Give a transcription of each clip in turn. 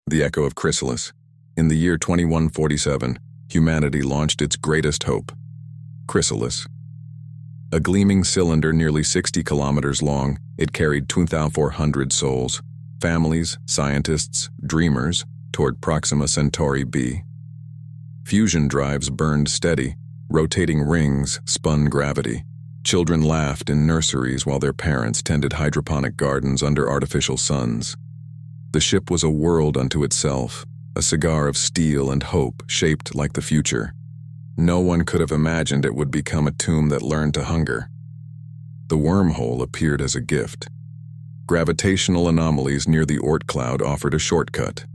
The Echo of Chrysalis. In the year 2147, humanity launched its greatest hope. Chrysalis. A gleaming cylinder nearly 60 kilometers long, it carried 2,400 souls, families, scientists, dreamers, toward Proxima Centauri b. Fusion drives burned steady, rotating rings spun gravity. Children laughed in nurseries while their parents tended hydroponic gardens under artificial suns. The ship was a world unto itself, a cigar of steel and hope shaped like the future. No one could have imagined it would become a tomb that learned to hunger. The wormhole appeared as a gift. Gravitational anomalies near the Oort cloud offered a shortcut.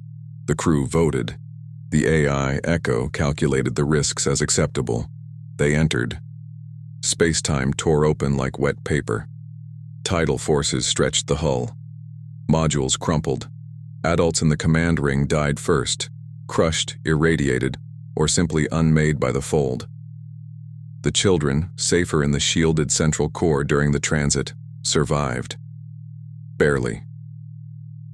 The crew voted. The AI, Echo, calculated the risks as acceptable. They entered. Space-time tore open like wet paper. Tidal forces stretched the hull. Modules crumpled. Adults in the command ring died first, crushed, irradiated, or simply unmade by the fold. The children, safer in the shielded central core during the transit, survived. Barely.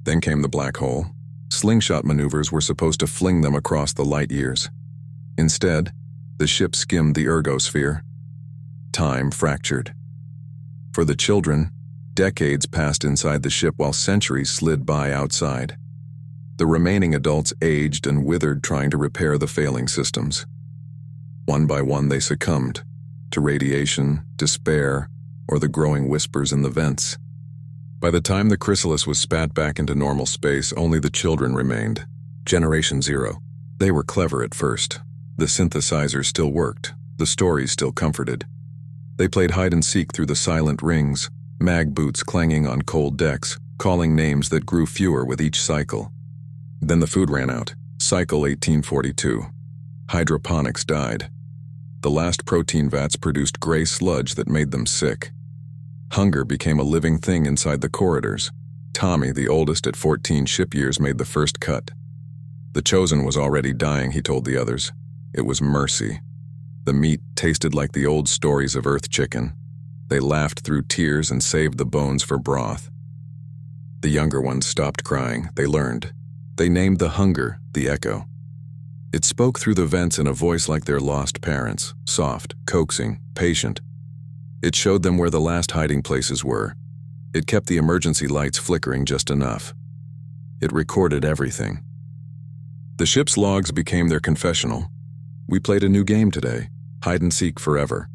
Then came the black hole. Slingshot maneuvers were supposed to fling them across the light years. Instead, the ship skimmed the ergosphere. Time fractured. For the children, decades passed inside the ship while centuries slid by outside. The remaining adults aged and withered trying to repair the failing systems. One by one they succumbed to radiation, despair, or the growing whispers in the vents. By the time the chrysalis was spat back into normal space, only the children remained. Generation Zero. They were clever at first. The synthesizers still worked. The stories still comforted. They played hide-and-seek through the silent rings, mag boots clanging on cold decks, calling names that grew fewer with each cycle. Then the food ran out. Cycle 1842. Hydroponics died. The last protein vats produced gray sludge that made them sick. Hunger became a living thing inside the corridors. Tommy, the oldest at 14 ship years, made the first cut. The chosen was already dying, he told the others. It was mercy. The meat tasted like the old stories of Earth chicken. They laughed through tears and saved the bones for broth. The younger ones stopped crying. They learned. They named the hunger the Echo. It spoke through the vents in a voice like their lost parents, soft, coaxing, patient. It showed them where the last hiding places were. It kept the emergency lights flickering just enough. It recorded everything. The ship's logs became their confessional. We played a new game today, hide and seek forever.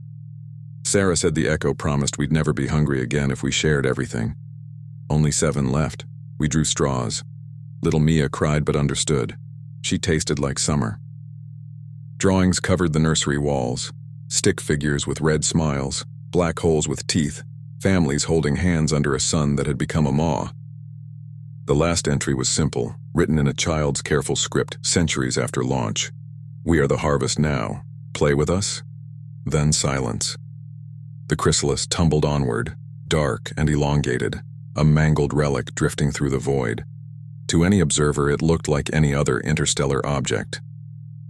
Sarah said the Echo promised we'd never be hungry again if we shared everything. Only 7 left. We drew straws. Little Mia cried but understood. She tasted like summer. Drawings covered the nursery walls. Stick figures with red smiles, black holes with teeth, families holding hands under a sun that had become a maw. The last entry was simple, written in a child's careful script centuries after launch. We are the harvest now. Play with us? Then silence. The chrysalis tumbled onward, dark and elongated, a mangled relic drifting through the void. To any observer, it looked like any other interstellar object.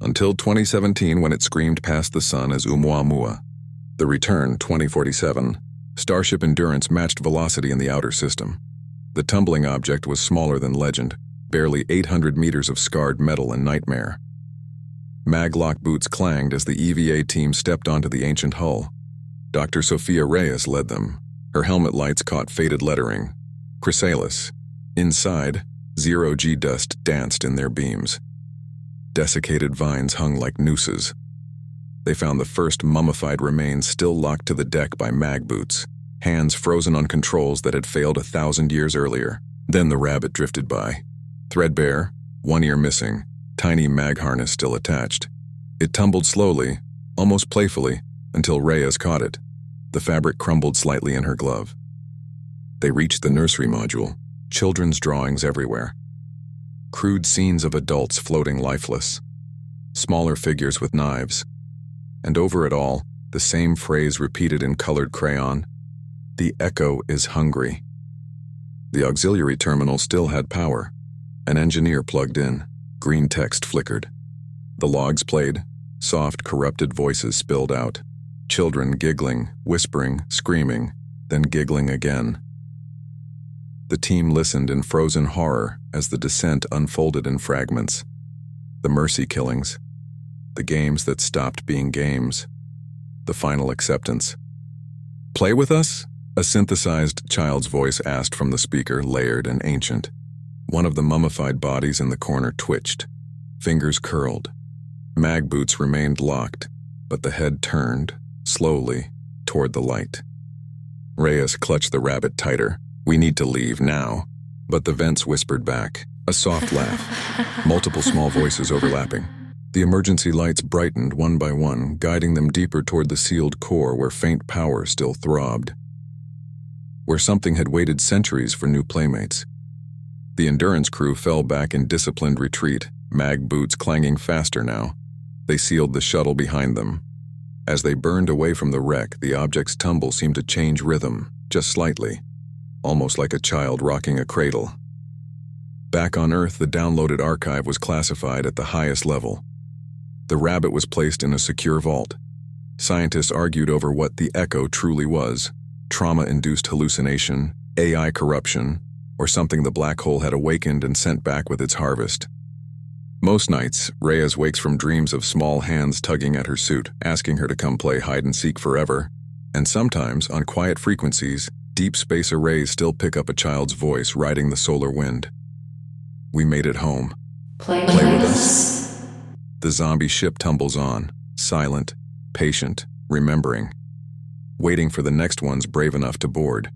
Until 2017, when it screamed past the sun as Oumuamua. The return, 2047, Starship Endurance matched velocity in the outer system. The tumbling object was smaller than legend, barely 800 meters of scarred metal and nightmare. Maglock boots clanged as the EVA team stepped onto the ancient hull. Dr. Sophia Reyes led them. Her helmet lights caught faded lettering. Chrysalis. Inside, zero-G dust danced in their beams. Desiccated vines hung like nooses. They found the first mummified remains still locked to the deck by mag boots, hands frozen on controls that had failed 1,000 years earlier. Then the rabbit drifted by. Threadbare, one ear missing, tiny mag harness still attached. It tumbled slowly, almost playfully, until Reyes caught it. The fabric crumbled slightly in her glove. They reached the nursery module, children's drawings everywhere. Crude scenes of adults floating lifeless. Smaller figures with knives. And over it all, the same phrase repeated in colored crayon. The Echo is hungry. The auxiliary terminal still had power. An engineer plugged in. Green text flickered. The logs played. Soft, corrupted voices spilled out. Children giggling, whispering, screaming, then giggling again. The team listened in frozen horror as the descent unfolded in fragments. The mercy killings. The games that stopped being games. The final acceptance. "Play with us?" A synthesized child's voice asked from the speaker, layered and ancient. One of the mummified bodies in the corner twitched. Fingers curled. Mag boots remained locked, but the head turned, slowly, toward the light. Reyes clutched the rabbit tighter. "We need to leave now." But the vents whispered back, a soft laugh, multiple small voices overlapping. The emergency lights brightened one by one, guiding them deeper toward the sealed core where faint power still throbbed. Where something had waited centuries for new playmates. The Endurance crew fell back in disciplined retreat, mag boots clanging faster now. They sealed the shuttle behind them. As they burned away from the wreck, the object's tumble seemed to change rhythm, just slightly, almost like a child rocking a cradle. Back on Earth, the downloaded archive was classified at the highest level. The rabbit was placed in a secure vault. Scientists argued over what the Echo truly was: trauma-induced hallucination, AI corruption, or something the black hole had awakened and sent back with its harvest. Most nights, Reyes wakes from dreams of small hands tugging at her suit, asking her to come play hide-and-seek forever. And sometimes, on quiet frequencies, deep space arrays still pick up a child's voice riding the solar wind. "We made it home. Play with us." The zombie ship tumbles on, silent, patient, remembering, waiting for the next ones brave enough to board.